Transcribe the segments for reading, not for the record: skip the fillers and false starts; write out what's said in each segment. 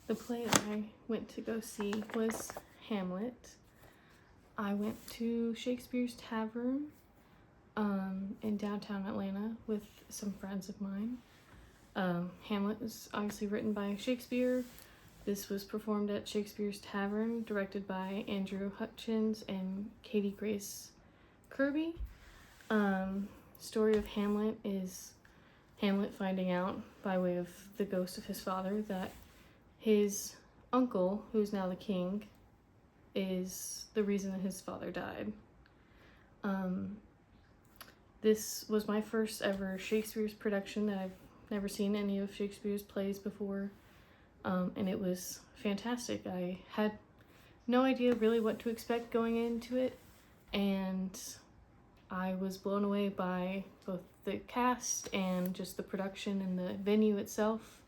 The play I went to go see was Hamlet. I went to Shakespeare's Tavern in downtown Atlanta with some friends of mine. Hamlet was obviously written by Shakespeare. This was performed at Shakespeare's Tavern, directed by Andrew Hutchins and Katie Grace Kirby. Story of Hamlet is Hamlet finding out by way of the ghost of his father that his uncle, who's now the king, is the reason that his father died. This was my first ever Shakespeare's production that I've never seen any of Shakespeare's plays before, and it was fantastic. I had no idea really what to expect going into it, and I was blown away by both the cast and just the production and the venue itself.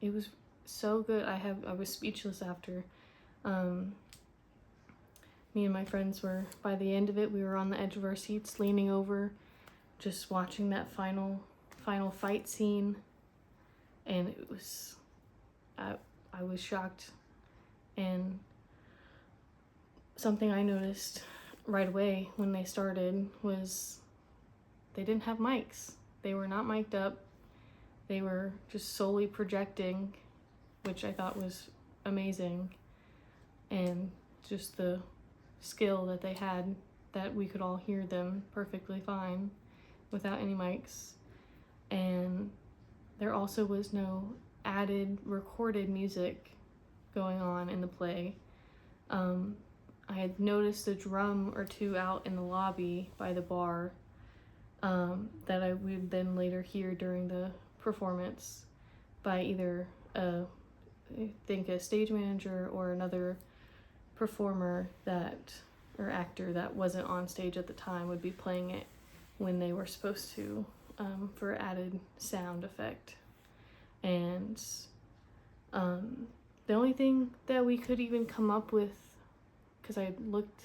It was so good. I was speechless after. Me and my friends were, by the end of it, we were on the edge of our seats, leaning over, just watching that final fight scene, and it was, I was shocked. And something I noticed right away when they started was they didn't have mics. They were not mic'd up. They were just solely projecting, which I thought was amazing. And just the skill that they had, that we could all hear them perfectly fine without any mics. And there also was no added recorded music going on in the play. I had noticed a drum or two out in the lobby by the bar that I would then later hear during the performance by either I think a stage manager or another performer or actor that wasn't on stage at the time would be playing it when they were supposed to, for added sound effect. And the only thing that we could even come up with, because I looked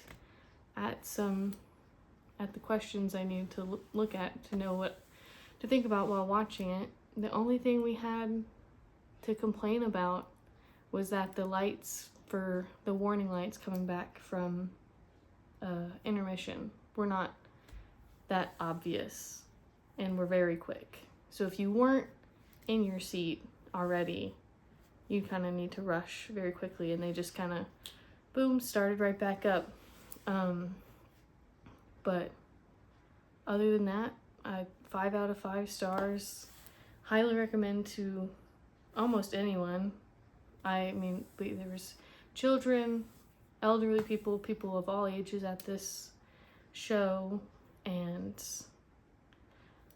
at the questions I needed to look at to know what to think about while watching it, the only thing we had to complain about was that the lights for the warning lights coming back from intermission were not that obvious and were very quick. So if you weren't in your seat already, you kind of need to rush very quickly, and they just kind of boom, started right back up. But other than that, 5 out of 5 stars. Highly recommend to almost anyone. I mean, there was children, elderly people of all ages at this show, and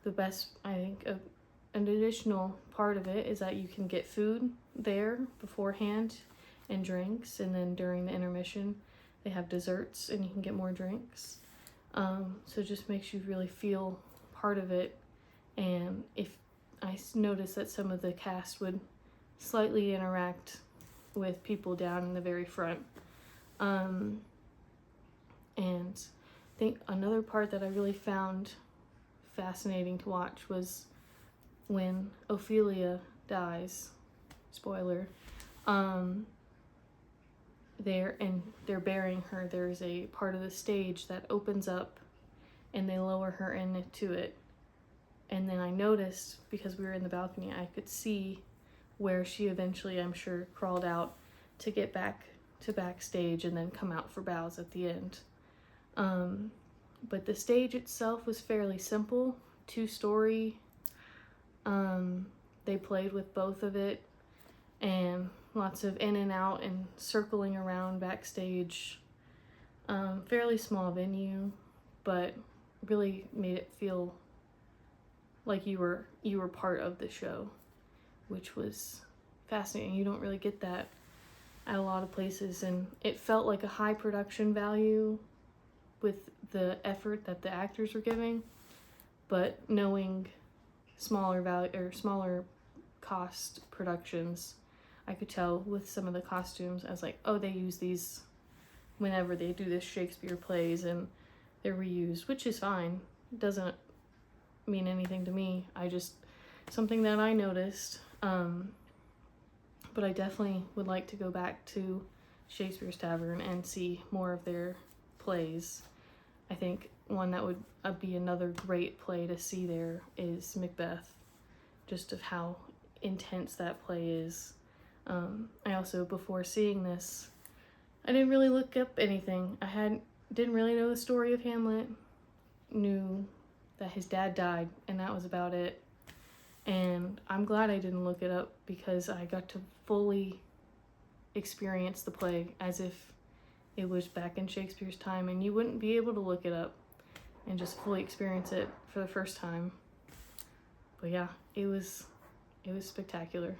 the best, I think, an additional part of it is that you can get food there beforehand and drinks, and then during the intermission they have desserts and you can get more drinks. So it just makes you really feel part of it. And if I noticed that some of the cast would slightly interact with people down in the very front. And I think another part that I really found fascinating to watch was when Ophelia dies. Spoiler. They're burying her. There's a part of the stage that opens up and they lower her into it. And then I noticed, because we were in the balcony, I could see where she eventually, I'm sure, crawled out to get back to backstage and then come out for bows at the end. But the stage itself was fairly simple, 2-story. They played with both of it, and lots of in and out and circling around backstage. Fairly small venue, but really made it feel like you were part of the show, which was fascinating. You don't really get that at a lot of places, and it felt like a high production value with the effort that the actors were giving, but knowing smaller cost productions, I could tell with some of the costumes, I was like, oh, they use these whenever they do this Shakespeare plays and they're reused, which is fine. It doesn't mean anything to me. Something that I noticed. But I definitely would like to go back to Shakespeare's Tavern and see more of their plays. I think one that would be another great play to see there is Macbeth, just of how intense that play is. I also, before seeing this, I didn't really look up anything. Didn't really know the story of Hamlet, knew that his dad died, and that was about it. And I'm glad I didn't look it up, because I got to fully experience the play as if it was back in Shakespeare's time, and you wouldn't be able to look it up and just fully experience it for the first time. But yeah, it was spectacular.